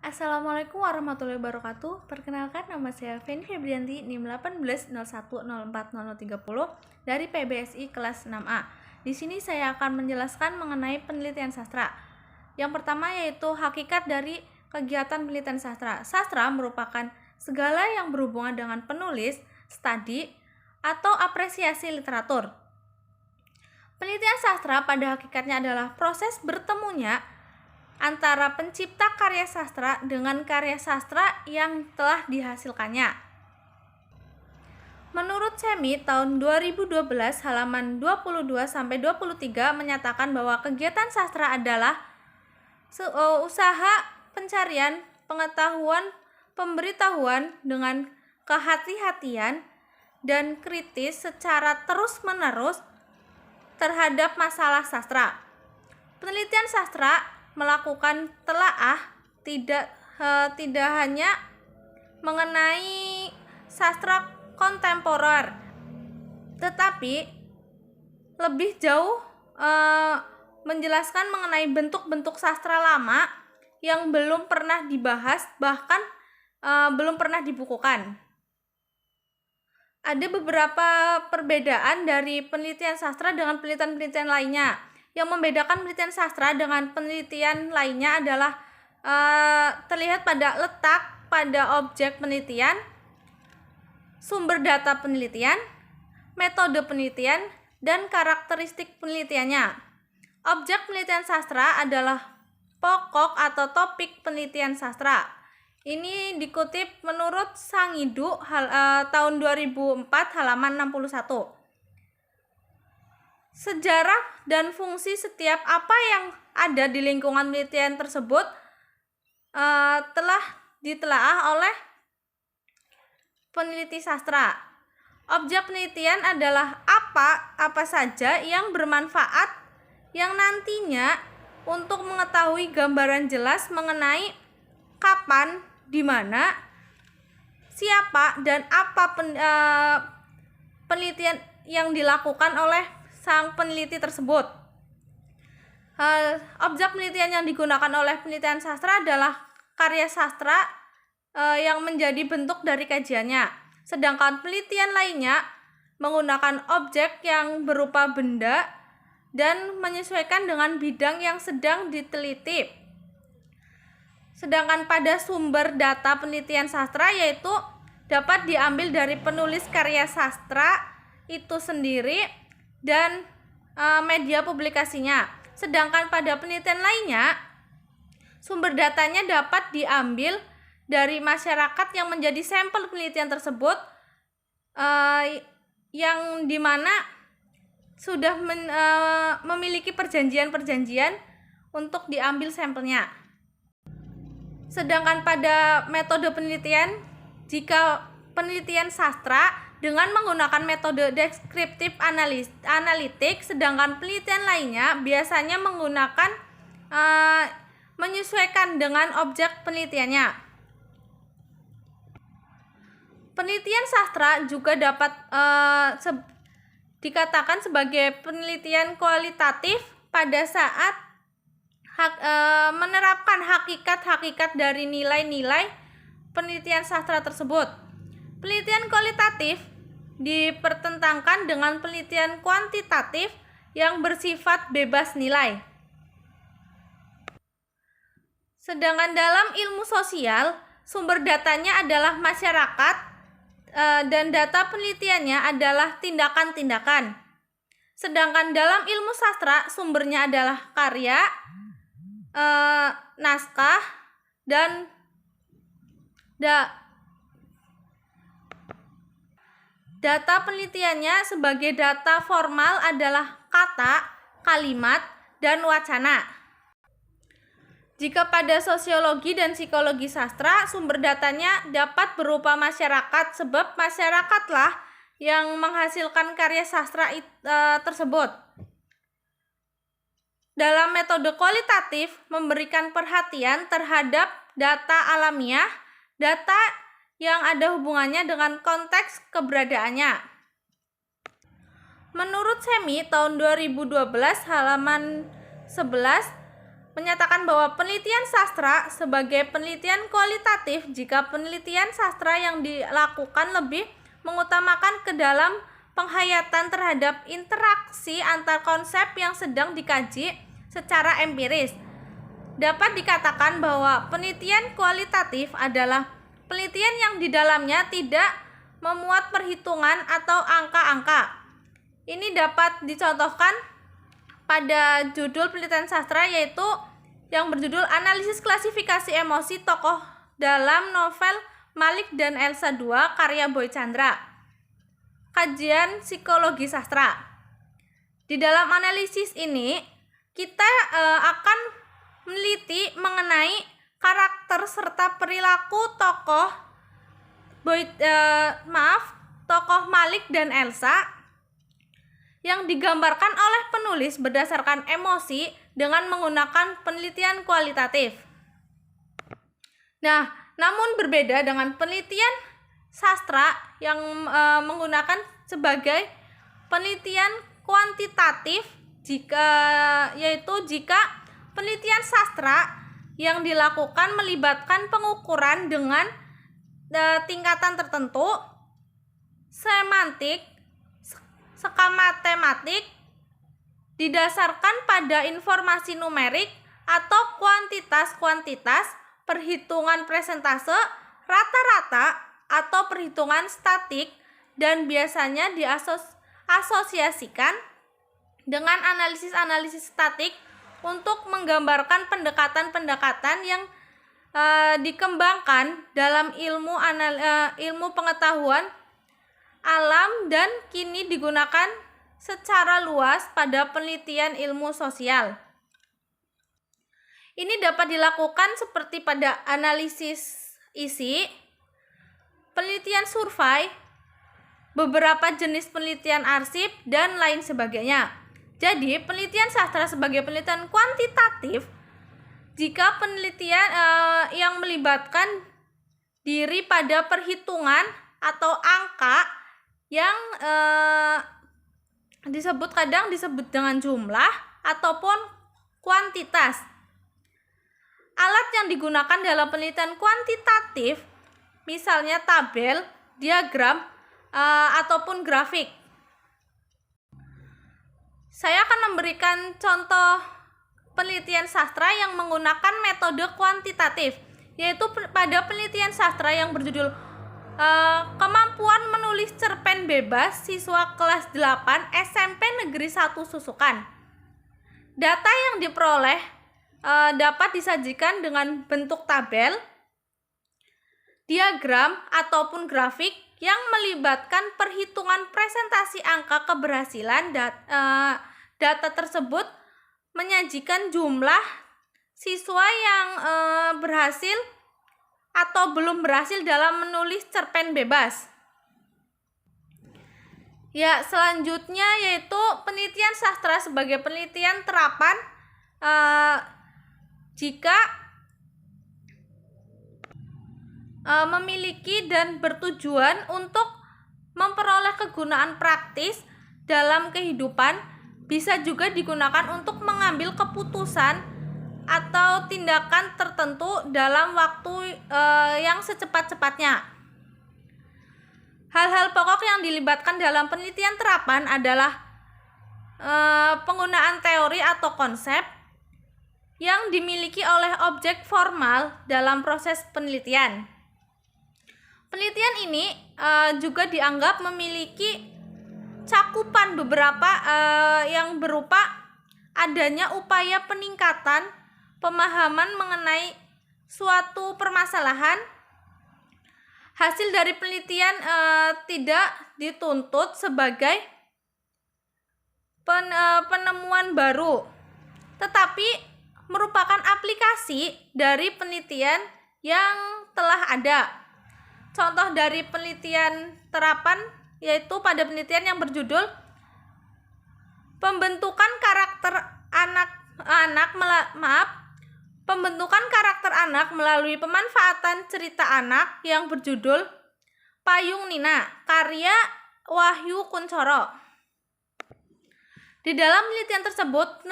Assalamualaikum warahmatullahi wabarakatuh. Perkenalkan, nama saya Feni Febrianti, NIM 1801040030 dari PBSI kelas 6A. Di sini saya akan menjelaskan mengenai penelitian sastra. Yang pertama yaitu hakikat dari kegiatan penelitian sastra. Sastra merupakan segala yang berhubungan dengan penulis, studi, atau apresiasi literatur. Penelitian sastra pada hakikatnya adalah proses bertemunya antara pencipta karya sastra dengan karya sastra yang telah dihasilkannya. Menurut Semi tahun 2012 halaman 22-23 menyatakan bahwa kegiatan sastra adalah usaha pencarian pengetahuan, pemberitahuan dengan kehati-hatian dan kritis secara terus-menerus terhadap masalah sastra. Penelitian sastra melakukan telaah tidak hanya mengenai sastra kontemporer, tetapi lebih jauh menjelaskan mengenai bentuk-bentuk sastra lama yang belum pernah dibahas, bahkan belum pernah dibukukan. Ada beberapa perbedaan dari penelitian sastra dengan penelitian-penelitian lainnya. Yang membedakan penelitian sastra dengan penelitian lainnya adalah terlihat pada letak pada objek penelitian, sumber data penelitian, metode penelitian, dan karakteristik penelitiannya. Objek penelitian sastra adalah pokok atau topik penelitian sastra. Ini dikutip menurut Sangidu tahun 2004 halaman 61. Sejarah dan fungsi setiap apa yang ada di lingkungan penelitian tersebut telah ditelaah oleh peneliti sastra. Objek penelitian adalah apa saja yang bermanfaat yang nantinya untuk mengetahui gambaran jelas mengenai kapan, di mana, siapa, dan apa penelitian yang dilakukan oleh sang peneliti tersebut. Objek penelitian yang digunakan oleh penelitian sastra adalah karya sastra yang menjadi bentuk dari kajiannya. Sedangkan penelitian lainnya menggunakan objek yang berupa benda dan menyesuaikan dengan bidang yang sedang diteliti. Sedangkan pada sumber data penelitian sastra yaitu dapat diambil dari penulis karya sastra itu sendiri dan media publikasinya. Sedangkan pada penelitian lainnya, sumber datanya dapat diambil dari masyarakat yang menjadi sampel penelitian tersebut, yang dimana sudah memiliki perjanjian-perjanjian untuk diambil sampelnya. Sedangkan pada metode penelitian, jika penelitian sastra dengan menggunakan metode deskriptif analitik, sedangkan penelitian lainnya biasanya menggunakan menyesuaikan dengan objek penelitiannya. Penelitian sastra juga dapat dikatakan sebagai penelitian kualitatif pada saat menerapkan hakikat-hakikat dari nilai-nilai penelitian sastra tersebut. Penelitian kualitatif dipertentangkan dengan penelitian kuantitatif yang bersifat bebas nilai. Sedangkan dalam ilmu sosial, sumber datanya adalah masyarakat dan data penelitiannya adalah tindakan-tindakan. Sedangkan dalam ilmu sastra, sumbernya adalah karya, naskah, dan data penelitiannya sebagai data formal adalah kata, kalimat, dan wacana. Jika pada sosiologi dan psikologi sastra, sumber datanya dapat berupa masyarakat, sebab masyarakatlah yang menghasilkan karya sastra tersebut. Dalam metode kualitatif, memberikan perhatian terhadap data alamiah, data yang ada hubungannya dengan konteks keberadaannya. Menurut Semi tahun 2012 halaman 11 menyatakan bahwa penelitian sastra sebagai penelitian kualitatif jika penelitian sastra yang dilakukan lebih mengutamakan ke dalam penghayatan terhadap interaksi antar konsep yang sedang dikaji secara empiris. Dapat dikatakan bahwa penelitian kualitatif adalah penelitian yang di dalamnya tidak memuat perhitungan atau angka-angka. Ini dapat dicontohkan pada judul penelitian sastra, yaitu yang berjudul Analisis Klasifikasi Emosi Tokoh dalam Novel Malik dan Elsa II karya Boy Chandra. Kajian psikologi sastra. Di dalam analisis ini kita akan meneliti mengenai karakter serta perilaku tokoh tokoh Malik dan Elsa yang digambarkan oleh penulis berdasarkan emosi dengan menggunakan penelitian kualitatif. Nah, namun berbeda dengan penelitian sastra yang menggunakan sebagai penelitian kuantitatif, yaitu jika penelitian sastra yang dilakukan melibatkan pengukuran dengan tingkatan tertentu, semantik, skamatematik, didasarkan pada informasi numerik atau kuantitas-kuantitas, perhitungan presentase, rata-rata, atau perhitungan statik, dan biasanya diasosiasikan dengan analisis-analisis statik untuk menggambarkan pendekatan-pendekatan yang dikembangkan dalam ilmu pengetahuan alam dan kini digunakan secara luas pada penelitian ilmu sosial. Ini dapat dilakukan seperti pada analisis isi, penelitian survei, beberapa jenis penelitian arsip, dan lain sebagainya. Jadi, penelitian sastra sebagai penelitian kuantitatif jika penelitian yang melibatkan diri pada perhitungan atau angka yang kadang disebut dengan jumlah ataupun kuantitas. Alat yang digunakan dalam penelitian kuantitatif misalnya tabel, diagram, ataupun grafik. Saya akan memberikan contoh penelitian sastra yang menggunakan metode kuantitatif, yaitu pada penelitian sastra yang berjudul Kemampuan Menulis Cerpen Bebas Siswa Kelas 8 SMP Negeri 1 Susukan. Data yang diperoleh dapat disajikan dengan bentuk tabel, diagram, ataupun grafik yang melibatkan perhitungan presentasi angka keberhasilan. Data tersebut menyajikan jumlah siswa yang berhasil atau belum berhasil dalam menulis cerpen bebas. Ya, selanjutnya yaitu penelitian sastra sebagai penelitian terapan jika memiliki dan bertujuan untuk memperoleh kegunaan praktis dalam kehidupan, bisa juga digunakan untuk mengambil keputusan atau tindakan tertentu dalam waktu yang secepat-cepatnya. Hal-hal pokok yang dilibatkan dalam penelitian terapan adalah penggunaan teori atau konsep yang dimiliki oleh objek formal dalam proses penelitian. Penelitian ini juga dianggap memiliki cakupan beberapa yang berupa adanya upaya peningkatan pemahaman mengenai suatu permasalahan. Hasil dari penelitian tidak dituntut sebagai penemuan baru, tetapi merupakan aplikasi dari penelitian yang telah ada. Contoh dari penelitian terapan yaitu pada penelitian yang berjudul Pembentukan karakter anak melalui pemanfaatan cerita anak yang berjudul Payung Nina, karya Wahyu Kuncoro. Di dalam penelitian tersebut,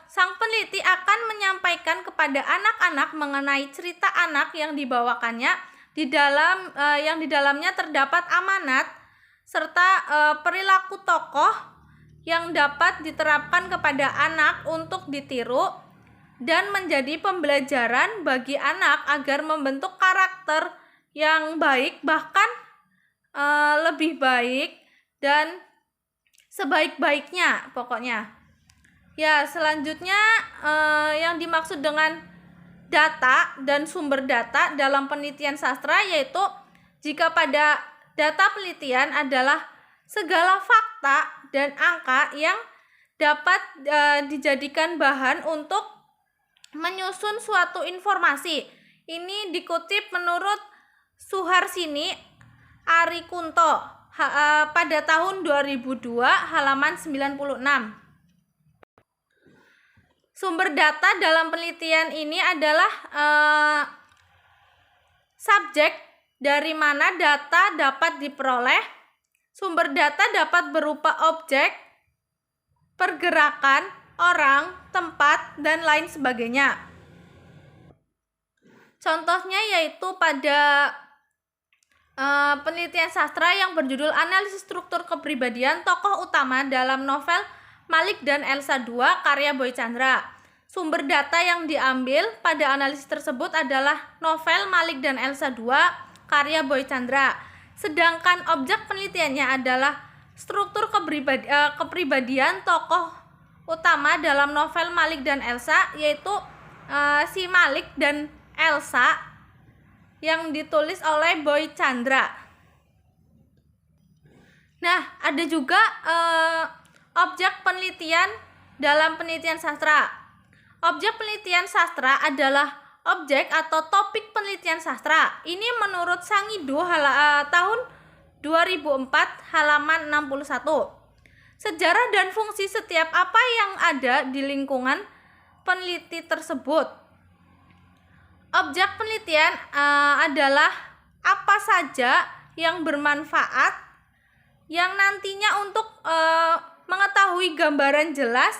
sang peneliti akan menyampaikan kepada anak-anak mengenai cerita anak yang dibawakannya yang di dalamnya terdapat amanat serta perilaku tokoh yang dapat diterapkan kepada anak untuk ditiru dan menjadi pembelajaran bagi anak agar membentuk karakter yang baik, bahkan lebih baik dan sebaik-baiknya pokoknya. Ya, selanjutnya yang dimaksud dengan data dan sumber data dalam penelitian sastra yaitu jika pada data penelitian adalah segala fakta dan angka yang dapat dijadikan bahan untuk menyusun suatu informasi. Ini dikutip menurut Suharsini Arikunto pada tahun 2002 halaman 96. Sumber data dalam penelitian ini adalah subjek dari mana data dapat diperoleh. Sumber data dapat berupa objek, pergerakan, orang, tempat, dan lain sebagainya. Contohnya yaitu pada penelitian sastra yang berjudul Analisis Struktur Kepribadian Tokoh Utama dalam novel Malik dan Elsa II karya Boy Chandra. Sumber data yang diambil pada analisis tersebut adalah novel Malik dan Elsa II karya Boy Chandra. Sedangkan objek penelitiannya adalah struktur kepribadian tokoh utama dalam novel Malik dan Elsa, yaitu si Malik dan Elsa yang ditulis oleh Boy Chandra. Nah, ada juga objek penelitian dalam penelitian sastra. Objek penelitian sastra adalah objek atau topik penelitian sastra. Ini menurut Sangido tahun 2004 halaman 61. Sejarah dan fungsi setiap apa yang ada di lingkungan peneliti tersebut. Objek penelitian adalah apa saja yang bermanfaat yang nantinya untuk mengetahui gambaran jelas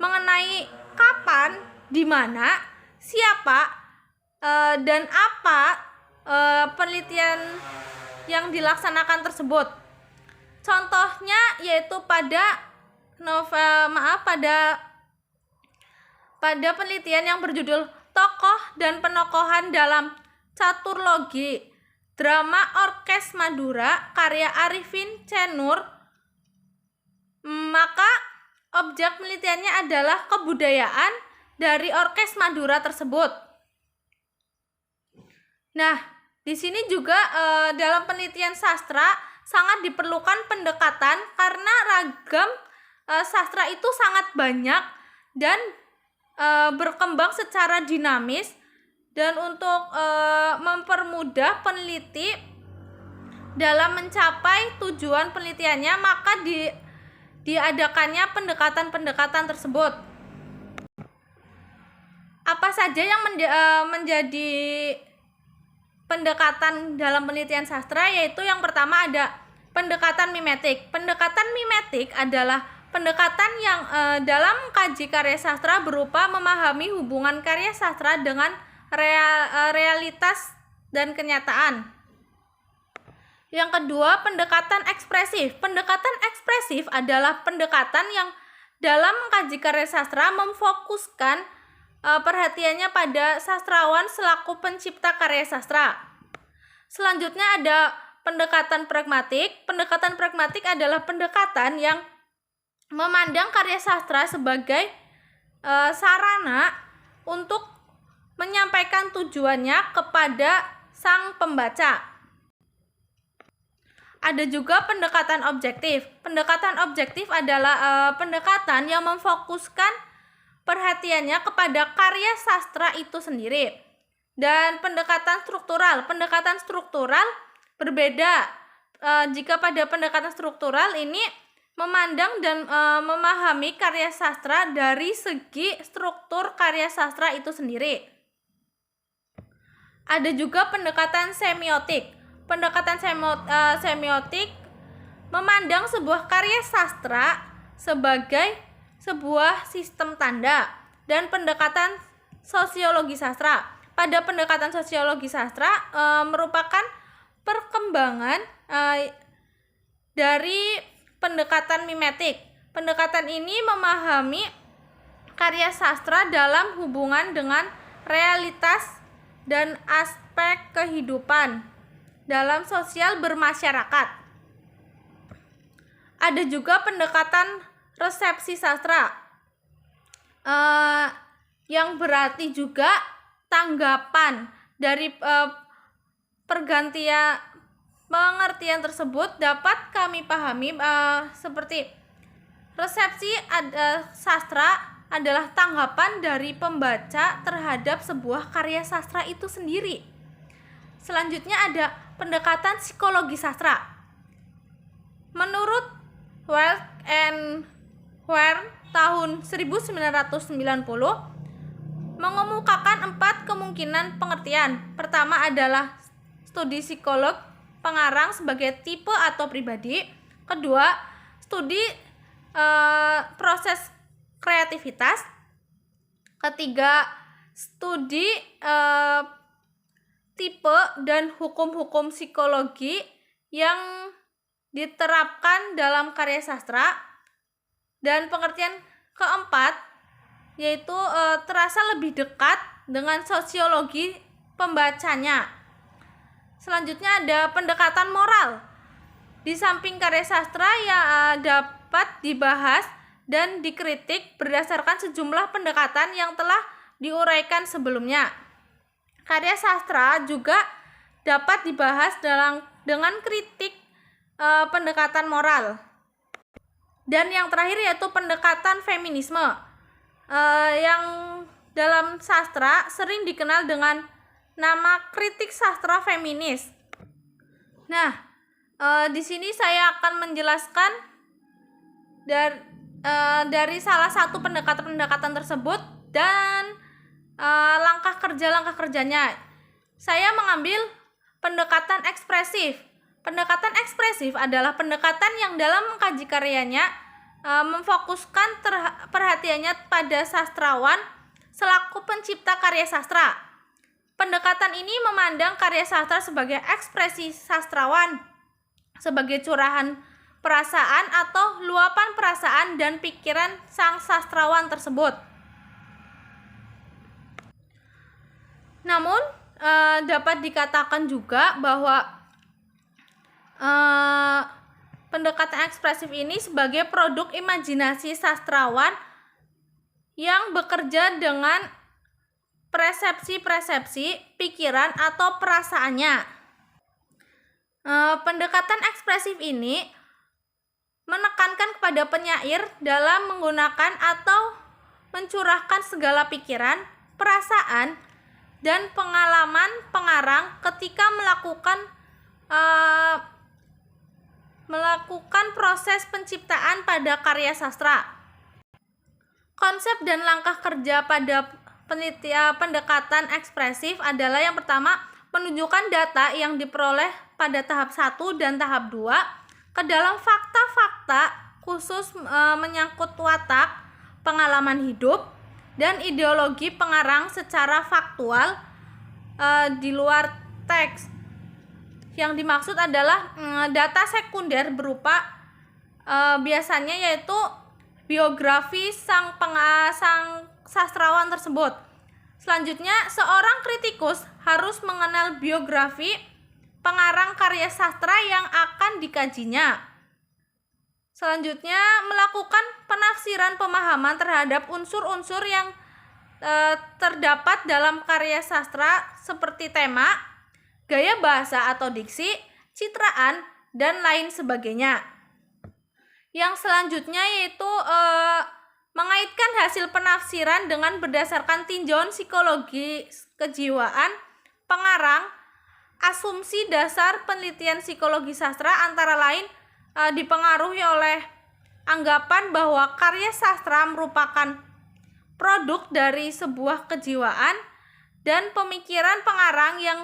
mengenai kapan, di mana, siapa, dan apa penelitian yang dilaksanakan tersebut. Contohnya yaitu pada penelitian yang berjudul Tokoh dan Penokohan dalam Caturlogi Drama Orkes Madura karya Arifin C. Nur, maka objek penelitiannya adalah kebudayaan dari Orkes Madura tersebut. Nah, di sini juga dalam penelitian sastra sangat diperlukan pendekatan karena ragam sastra itu sangat banyak dan berkembang secara dinamis, dan untuk mempermudah peneliti dalam mencapai tujuan penelitiannya maka diadakannya pendekatan-pendekatan tersebut. Apa saja yang menjadi pendekatan dalam penelitian sastra, yaitu yang pertama ada pendekatan mimetik. Pendekatan mimetik adalah pendekatan yang dalam kaji karya sastra berupa memahami hubungan karya sastra dengan realitas dan kenyataan. Yang kedua, pendekatan ekspresif. Pendekatan ekspresif adalah pendekatan yang dalam mengkaji karya sastra memfokuskan perhatiannya pada sastrawan selaku pencipta karya sastra. Selanjutnya ada pendekatan pragmatik. Pendekatan pragmatik adalah pendekatan yang memandang karya sastra sebagai sarana untuk menyampaikan tujuannya kepada sang pembaca. Ada juga pendekatan objektif. Pendekatan objektif adalah pendekatan yang memfokuskan perhatiannya kepada karya sastra itu sendiri. Dan pendekatan struktural. Pendekatan struktural berbeda. Jika pada pendekatan struktural ini memandang dan memahami karya sastra dari segi struktur karya sastra itu sendiri. Ada juga pendekatan semiotik. Pendekatan semiotik memandang sebuah karya sastra sebagai sebuah sistem tanda dan pendekatan sosiologi sastra. Pada pendekatan sosiologi sastra merupakan perkembangan dari pendekatan mimetik. Pendekatan ini memahami karya sastra dalam hubungan dengan realitas dan aspek kehidupan dalam sosial bermasyarakat. Ada juga pendekatan resepsi sastra, yang berarti juga tanggapan dari pergantian pengertian tersebut dapat kami pahami seperti resepsi sastra adalah tanggapan dari pembaca terhadap sebuah karya sastra itu sendiri. Selanjutnya ada pendekatan psikologi sastra. Menurut Wells and Ware tahun 1990 mengemukakan 4 kemungkinan pengertian. Pertama adalah studi psikolog pengarang sebagai tipe atau pribadi. Kedua, studi proses kreativitas. Ketiga, studi tipe dan hukum-hukum psikologi yang diterapkan dalam karya sastra. Dan pengertian keempat yaitu terasa lebih dekat dengan sosiologi pembacanya. Selanjutnya ada pendekatan moral. Di samping karya sastra yang dapat dibahas dan dikritik berdasarkan sejumlah pendekatan yang telah diuraikan sebelumnya. Karya sastra juga dapat dibahas dengan kritik pendekatan moral. Dan yang terakhir yaitu pendekatan feminisme, yang dalam sastra sering dikenal dengan nama kritik sastra feminis. Nah, di sini saya akan menjelaskan dari salah satu pendekatan tersebut dan langkah kerjanya. Saya mengambil pendekatan ekspresif. Pendekatan ekspresif adalah pendekatan yang dalam mengkaji karyanya memfokuskan perhatiannya pada sastrawan selaku pencipta karya sastra. Pendekatan ini memandang karya sastra sebagai ekspresi sastrawan, sebagai curahan perasaan atau luapan perasaan dan pikiran sang sastrawan tersebut. Namun, dapat dikatakan juga bahwa pendekatan ekspresif ini sebagai produk imajinasi sastrawan yang bekerja dengan persepsi-persepsi, pikiran, atau perasaannya. Pendekatan ekspresif ini menekankan kepada penyair dalam menggunakan atau mencurahkan segala pikiran, perasaan, dan pengalaman pengarang ketika melakukan proses penciptaan pada karya sastra. Konsep dan langkah kerja pada pendekatan ekspresif adalah yang pertama, menunjukkan data yang diperoleh pada tahap 1 dan tahap 2 ke dalam fakta-fakta khusus menyangkut watak, pengalaman hidup, dan ideologi pengarang secara faktual di luar teks. Yang dimaksud adalah data sekunder berupa biasanya yaitu biografi sang sastrawan tersebut. Selanjutnya, seorang kritikus harus mengenal biografi pengarang karya sastra yang akan dikajinya. Selanjutnya, melakukan penafsiran pemahaman terhadap unsur-unsur yang terdapat dalam karya sastra seperti tema, gaya bahasa atau diksi, citraan, dan lain sebagainya. Yang selanjutnya yaitu mengaitkan hasil penafsiran dengan berdasarkan tinjauan psikologi kejiwaan pengarang. Asumsi dasar penelitian psikologi sastra antara lain dipengaruhi oleh anggapan bahwa karya sastra merupakan produk dari sebuah kejiwaan dan pemikiran pengarang yang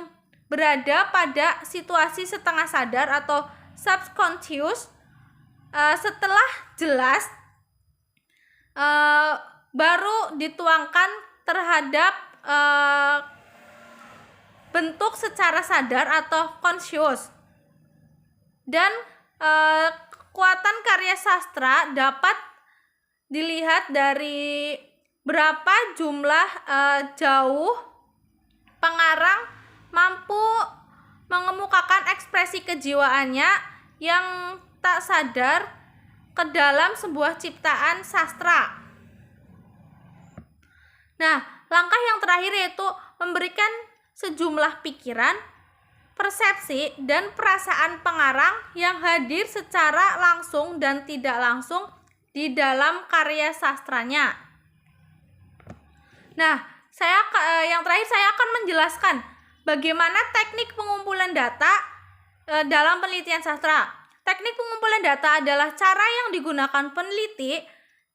berada pada situasi setengah sadar atau subconscious. Setelah jelas baru dituangkan terhadap bentuk secara sadar atau conscious. Dan kekuatan karya sastra dapat dilihat dari berapa jumlah jauh pengarang mampu mengemukakan ekspresi kejiwaannya yang tak sadar ke dalam sebuah ciptaan sastra. Nah, langkah yang terakhir yaitu memberikan sejumlah pikiran, persepsi, dan perasaan pengarang yang hadir secara langsung dan tidak langsung di dalam karya sastranya. Nah, yang terakhir saya akan menjelaskan bagaimana teknik pengumpulan data dalam penelitian sastra. Teknik pengumpulan data adalah cara yang digunakan peneliti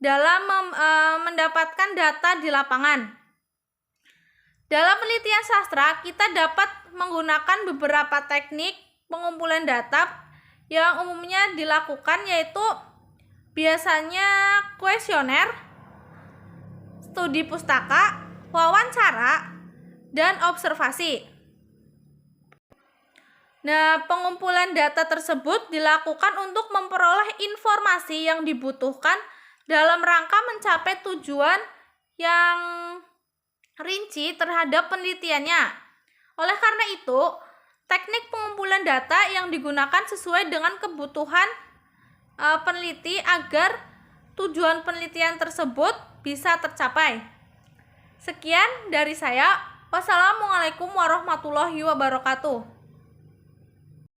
dalam mendapatkan data di lapangan. Dalam penelitian sastra, kita dapat menggunakan beberapa teknik pengumpulan data yang umumnya dilakukan, yaitu biasanya kuesioner, studi pustaka, wawancara, dan observasi. Nah, pengumpulan data tersebut dilakukan untuk memperoleh informasi yang dibutuhkan dalam rangka mencapai tujuan yang rinci terhadap penelitiannya. Oleh karena itu, teknik pengumpulan data yang digunakan sesuai dengan kebutuhan peneliti agar tujuan penelitian tersebut bisa tercapai. Sekian dari saya. Wassalamualaikum warahmatullahi wabarakatuh.